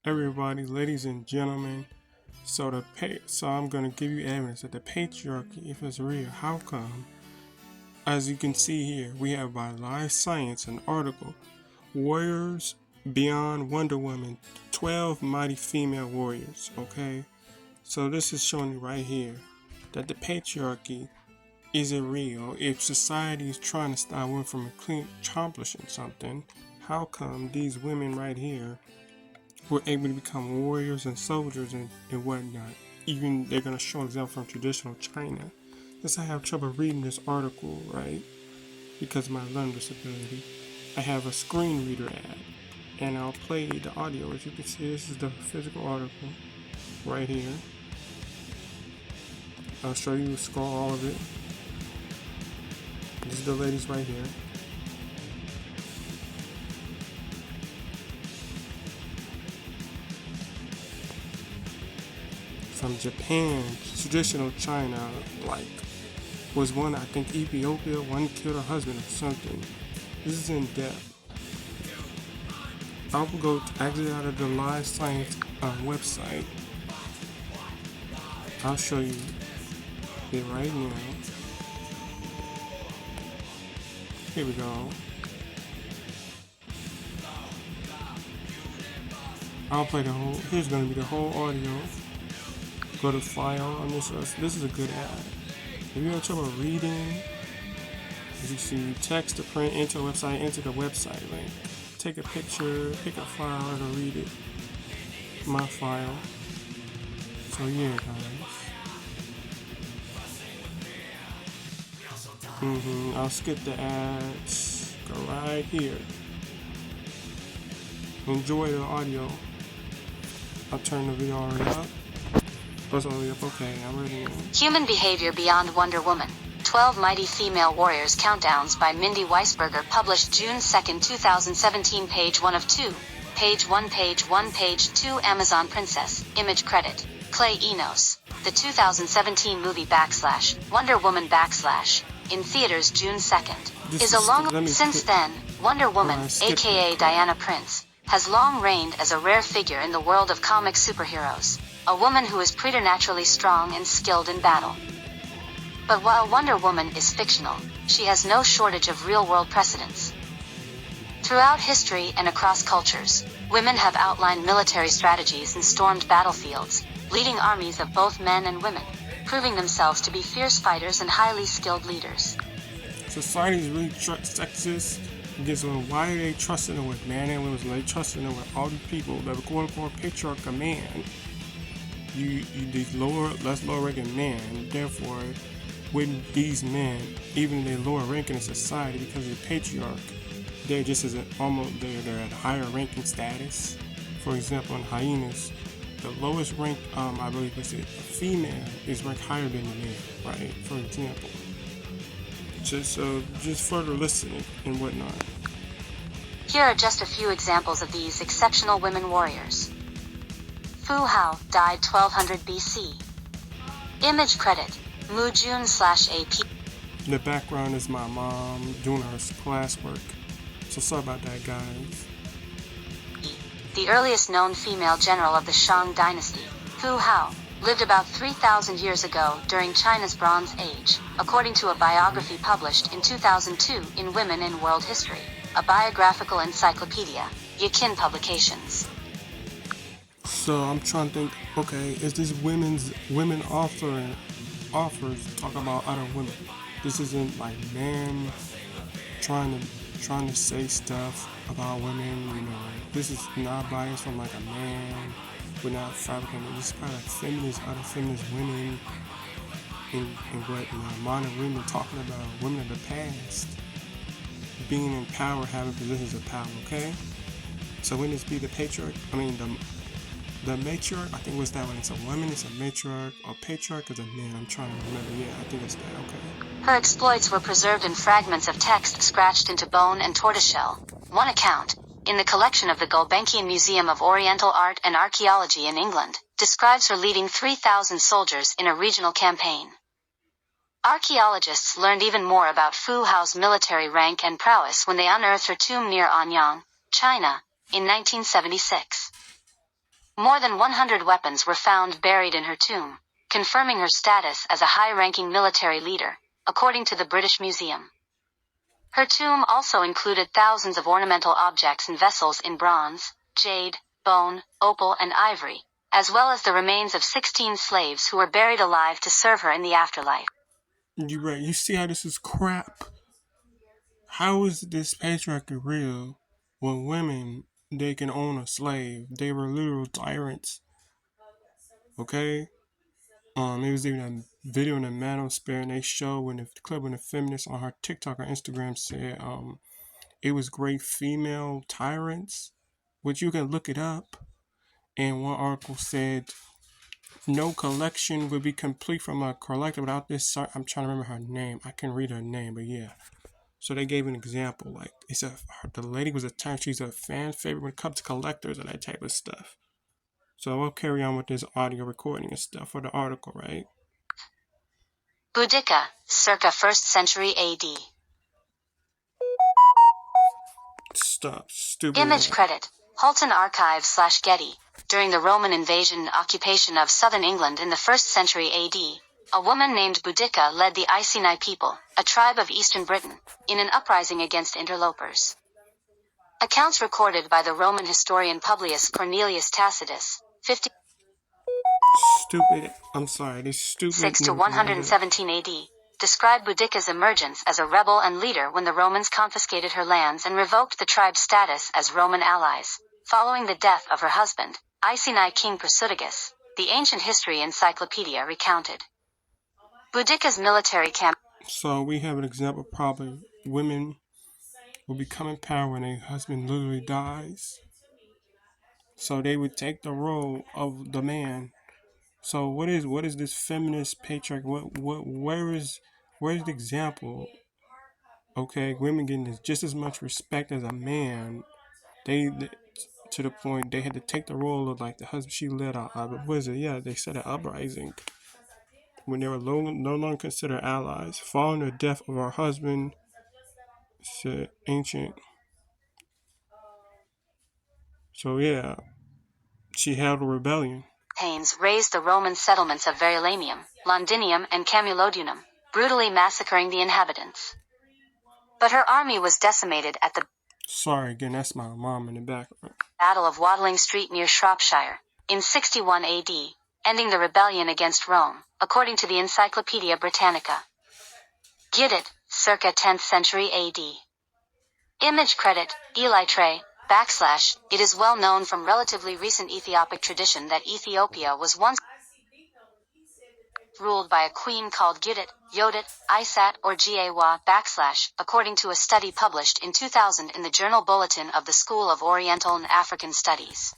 Everybody, ladies and gentlemen. So I'm gonna give you evidence that the patriarchy, if it's real, how come? As you can see here, we have by Live Science an article, Warriors Beyond Wonder Woman, 12 Mighty Female Warriors. Okay, so this is showing you right here that the patriarchy isn't real. If society is trying to stop women from accomplishing something, how come these women right here were able to become warriors and soldiers and whatnot? Even they're going to show an example from traditional China. Yes, I have trouble reading this article, right? Because of my learning disability. I have a screen reader app, and I'll play the audio. As you can see, this is the physical article right here. I'll show you, scroll all of it. This is the ladies right here. From Japan, traditional China, like, was one, I think Ethiopia, one killed her husband or something. This is in depth. I will go actually out of the Live Science website. I'll show you it right now. Here we go. I'll play the whole, here's gonna be the whole audio. Go to file on this. This is a good ad. If you have trouble reading, as you see, text to print, enter website, enter the website link. Take a picture, pick a file, and read it. My file. So yeah, guys. I'll skip the ads. Go right here. Enjoy the audio. I'll turn the VR up. Okay, I'm ready now. Human Behavior Beyond Wonder Woman, 12 Mighty Female Warriors Countdowns by Mindy Weisberger, published June 2, 2017, page 1 of 2. Page 1, page 1, page 2. Amazon Princess, image credit, Clay Enos. The 2017 movie Wonder Woman in theaters June 2nd, is a long... Since then, Wonder Woman, aka Diana Prince, has long reigned as a rare figure in the world of comic superheroes. A woman who is preternaturally strong and skilled in battle. But while Wonder Woman is fictional, she has no shortage of real-world precedents. Throughout history and across cultures, women have outlined military strategies and stormed battlefields, leading armies of both men and women, proving themselves to be fierce fighters and highly skilled leaders. Society is really sexist. Because why are they trusting them with man and women? They trusting them with all these people that are quote unquote patriarch of man. These less lower ranking men, therefore, with these men, even their lower ranking in society, because of the patriarch, they're just as they're at higher ranking status. For example, in hyenas, the lowest rank, I believe it's a female, is ranked higher than the male, right? For example, just further listening and whatnot. Here are just a few examples of these exceptional women warriors. Fu Hao, died 1200 BC. Image credit, Mu Jun/AP. In the background is my mom doing her classwork. So sorry about that, guys. The earliest known female general of the Shang dynasty, Fu Hao, lived about 3,000 years ago during China's Bronze Age, according to a biography published in 2002 in Women in World History, a biographical encyclopedia, Yakin Publications. So I'm trying to think, okay, is this women offers talk about other women? This isn't like men trying to say stuff about women, you know. This is not biased from like a man. We're not fabricating. This is kind of other feminist women and whatnot. Modern women talking about women of the past being in power, having positions of power, okay? So wouldn't this be the patriarch? I mean, the matriarch, I think was that when it's a woman, it's a matriarch, or patriarch is a man. I'm trying to remember. Yeah, I think it's that, okay. Her exploits were preserved in fragments of text scratched into bone and tortoiseshell. One account, in the collection of the Gulbenkian Museum of Oriental Art and Archaeology in England, describes her leading 3,000 soldiers in a regional campaign. Archaeologists learned even more about Fu Hao's military rank and prowess when they unearthed her tomb near Anyang, China, in 1976. More than 100 weapons were found buried in her tomb, confirming her status as a high-ranking military leader, according to the British Museum. Her tomb also included thousands of ornamental objects and vessels in bronze, jade, bone, opal, and ivory, as well as the remains of 16 slaves who were buried alive to serve her in the afterlife. You're right. You see how this is crap? How is this patriarchy real when women, they can own a slave? They were literal tyrants. Okay? There was even a video in the Manosphere, and they showed when the clip when the feminist on her TikTok or Instagram said it was great female tyrants, which you can look it up. And one article said no collection would be complete from a collector without this. I'm trying to remember her name. I can read her name, but yeah. So they gave an example, like it's the lady was a tyrant. She's a fan favorite when it comes to collectors and that type of stuff. So we'll carry on with this audio recording and stuff for the article, right? Boudica, circa 1st century AD. Stop, stupid. Image credit, Halton Archive/Getty. During the Roman invasion and occupation of southern England in the 1st century AD, a woman named Boudica led the Iceni people, a tribe of eastern Britain, in an uprising against interlopers. Accounts recorded by the Roman historian Publius Cornelius Tacitus, 50 Stupid. I'm sorry, this stupid. 6 to 117 AD, described Boudica's emergence as a rebel and leader when the Romans confiscated her lands and revoked the tribe's status as Roman allies, following the death of her husband, Iceni King Prasutagus, the ancient history encyclopedia recounted. Boudica's military camp. So we have an example, probably women will become in power when a husband literally dies. So they would take the role of the man. So what is this feminist patriarchy? Where's the example? Okay, women getting just as much respect as a man. They to the point they had to take the role of like the husband. She led they said an uprising when they were no longer considered allies, following the death of her husband. Said ancient. So yeah, she held a rebellion. Campaigns raised the Roman settlements of Verulamium, Londinium, and Camulodunum, brutally massacring the inhabitants. But her army was decimated at the Sorry again, that's my mom in the background. Battle of Watling Street near Shropshire, in 61 AD, ending the rebellion against Rome, according to the Encyclopaedia Britannica. Gidit, circa 10th century AD. Image credit, Elytrae, / It is well known from relatively recent Ethiopic tradition that Ethiopia was once ruled by a queen called Gidit, Yodit, Isat, or Gawa, / according to a study published in 2000 in the Journal Bulletin of the School of Oriental and African Studies.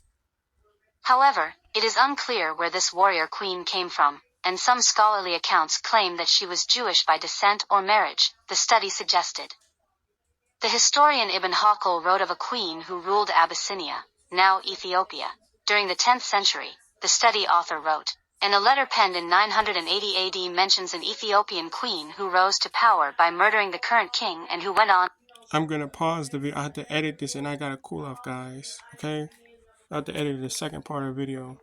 However, it is unclear where this warrior queen came from, and some scholarly accounts claim that she was Jewish by descent or marriage, the study suggested. The historian Ibn Hawqal wrote of a queen who ruled Abyssinia, now Ethiopia, during the 10th century, the study author wrote, and a letter penned in 980 AD mentions an Ethiopian queen who rose to power by murdering the current king and who went on. I'm going to pause the video. I have to edit this and I got to cool off, guys. Okay? I have to edit the second part of the video.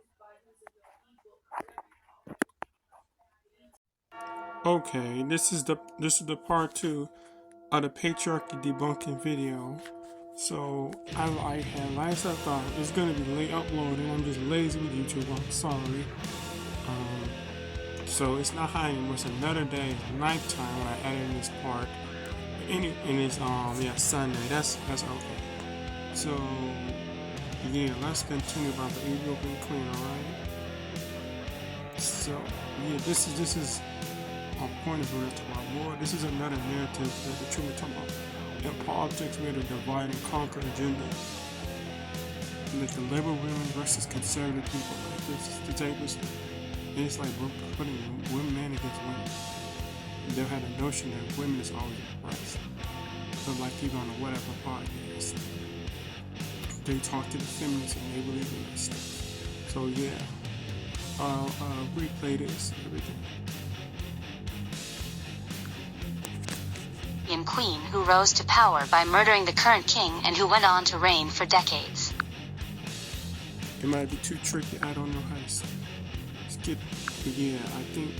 Okay, this is the part 2 of the patriarchy debunking video. So I had last I thought it's gonna be late uploading. I'm just lazy with YouTube. I'm sorry. So it's not high anymore. It's another day. It's nighttime when I edit this part. And it's Sunday. That's okay. So yeah, let's continue about the Ethiopian queen. All right. So yeah, this is our point of view to talk more. This is another narrative that the truth we're talking about. In politics, we had a divide and conquer agenda. Like the liberal women versus conservative people. Like this is the type of stuff. And it's like we're putting men against women. They'll have the notion that women is always oppressed. But like even on the whatever podcast, they talk to the feminists and they believe in that stuff. So yeah, I'll replay this, everything. Queen who rose to power by murdering the current king and who went on to reign for decades. It might be too tricky. I don't know how to skip. Yeah, I think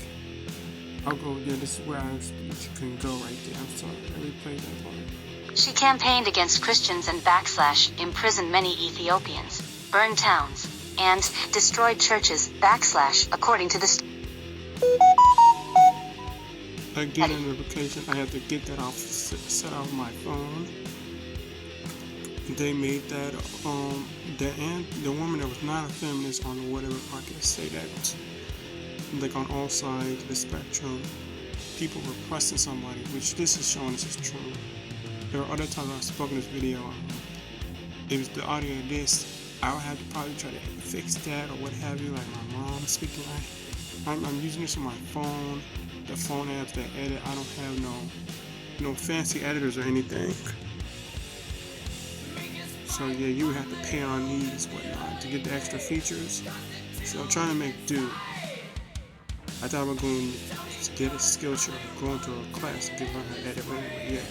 I'll go. Yeah, this is where you can go right there. I'm sorry, I replayed that one. She campaigned against Christians and imprisoned many Ethiopians, burned towns, and destroyed churches, according to the I get a notification. I have to get that off, set off my phone. They made that the woman that was not a feminist on whatever podcast say that, like on all sides of the spectrum, people were pressing somebody, which this is showing this is true. There are other times I've spoken this video. It was the audio of this. I would have to probably try to fix that or what have you. Like my mom speaking. I'm using this on my phone. The phone apps that edit. I don't have no fancy editors or anything. So yeah, you would have to pay on these whatnot to get the extra features. So I'm trying to make do. I thought I was going to get a skill share, going to a class to get learn how to edit. But anyway, yeah.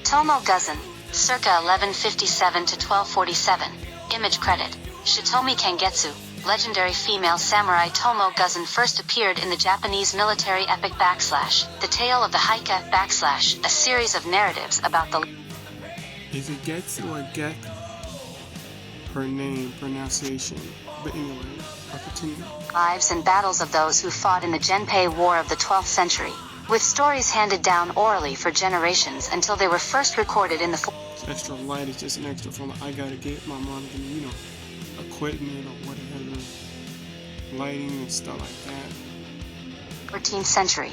Tomo Guzan, circa 1157 to 1247. Image credit: Shitomi Kangetsu. Legendary female samurai Tomo Guzan first appeared in the Japanese military epic The Tale of the Heike a series of narratives about the... Is it Getsu or Get? Her name, pronunciation. But anyway, I'll continue. Lives and battles of those who fought in the Genpei War of the 12th century, with stories handed down orally for generations until they were first recorded in the... It's extra light, it's just an extra phone. I gotta get my mom to, equipment or whatever, lighting and stuff like that. 14th century.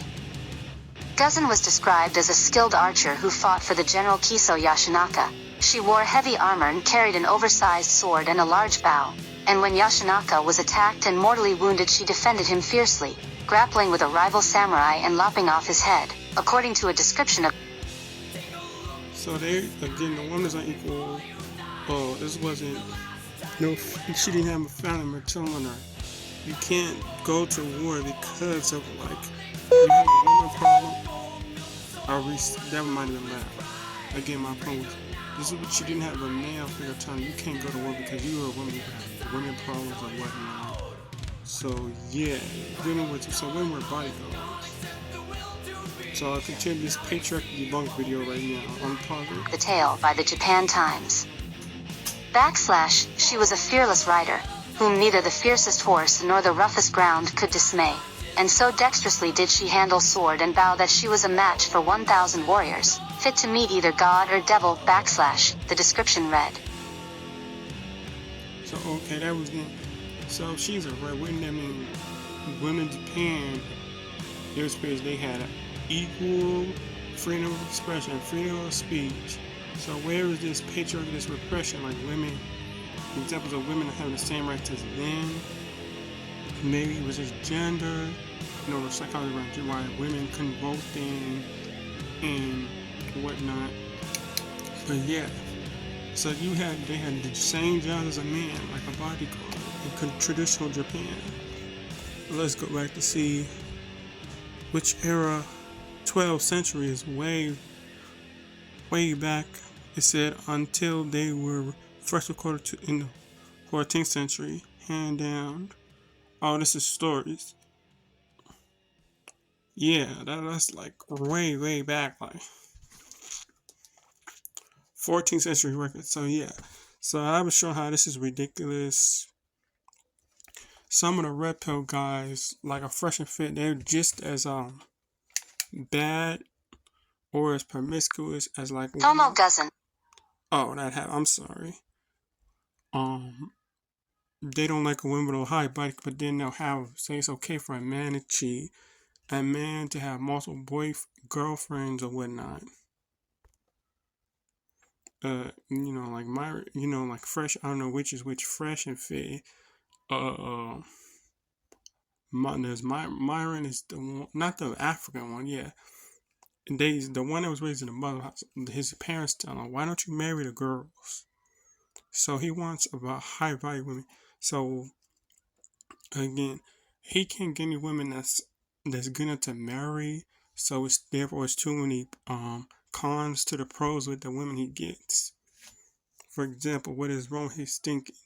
Guzan was described as a skilled archer who fought for the general Kiso Yashinaka. She wore heavy armor and carried an oversized sword and a large bow, and when Yashinaka was attacked and mortally wounded, she defended him fiercely, grappling with a rival samurai and lopping off his head, according to a description of... So they, again, the women's unequal. Oh, this wasn't... No, she didn't have a family member telling her, you can't go to war because of, you have a woman problem. That might have been loud. Again, my point was, this is what she didn't have a male figure telling you can't go to war because you are a woman, you have women problems or whatnot. So, yeah, dealing with so women were bodyguards. So I'll continue this patriarchy debunked video right now. Unpause it. The Tale by the Japan Times. She was a fearless rider, whom neither the fiercest horse nor the roughest ground could dismay, and so dexterously did she handle sword and bow that she was a match for 1,000 warriors, fit to meet either god or devil. The description read. So okay, that was good. So she's a right. Wouldn't that mean women in Japan, their experience, they had equal freedom of expression, freedom of speech. So where is this patriarchy, this repression, like women, examples of women having the same rights as men? Maybe it was just gender, the psychology around why women couldn't vote then and whatnot. But yeah, so they had the same job as a man, like a bodyguard in traditional Japan. Let's go back to see which era. 12th century is way back. It said until they were first recorded in the 14th century, hand down. Oh, this is stories. Yeah, that's like way back, like 14th century record. So yeah, so I was showing how this is ridiculous. Some of the red pill guys, like a Fresh and Fit, they're just as bad or as promiscuous as like Tomo Guzan. Oh, I'm sorry. They don't like a woman with a high body, but then they'll say it's okay for a man to cheat, a man to have multiple girlfriends or whatnot. Like like Fresh. I don't know which is which. Fresh and Fit. There's Myron is the one, not the African one. Yeah. The one that was raised in the mother house, his parents tell him, why don't you marry the girls? So he wants about high value women. So again, he can't get any women that's good enough to marry. So therefore it's too many cons to the pros with the women he gets. For example, what is wrong with his thinking?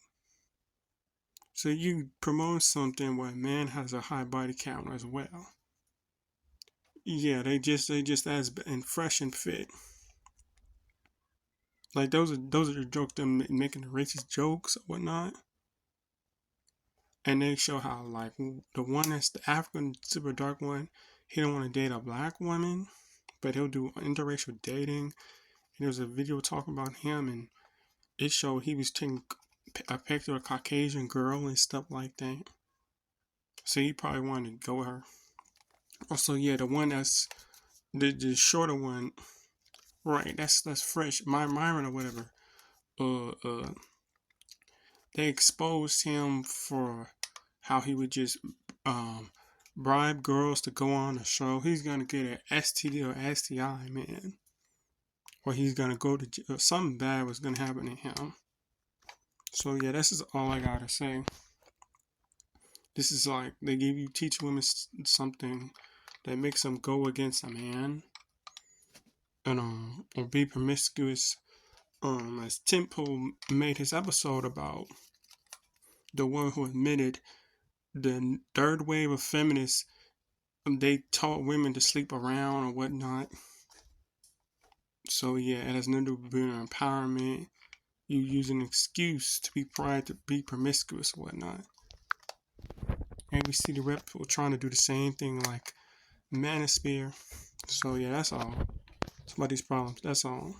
So you promote something where a man has a high body count as well. Yeah, they just as and fresh and fit. Like those are the jokes them making the racist jokes or whatnot. And they show how like the one that's the African super dark one, he don't want to date a black woman, but he'll do interracial dating. And there was a video talking about him, and it showed he was taking a picture of a Caucasian girl and stuff like that. So he probably wanted to go with her. Also, yeah, the one that's the shorter one, right? That's fresh. Myron or whatever. Uh, uh, they exposed him for how he would just bribe girls to go on the show. He's gonna get an STD or STI, man. Or he's gonna go to jail. Something bad was gonna happen to him. So yeah, this is all I gotta say. This is like they teach women something that makes them go against a man, and or be promiscuous. As Tim Pool made his episode about the one who admitted the third wave of feminists, they taught women to sleep around or whatnot. So yeah, it has nothing to do with empowerment. You use an excuse to be pride to be promiscuous or whatnot. And we see the rep people trying to do the same thing like Manosphere. So yeah, that's all. Somebody's problems. That's all.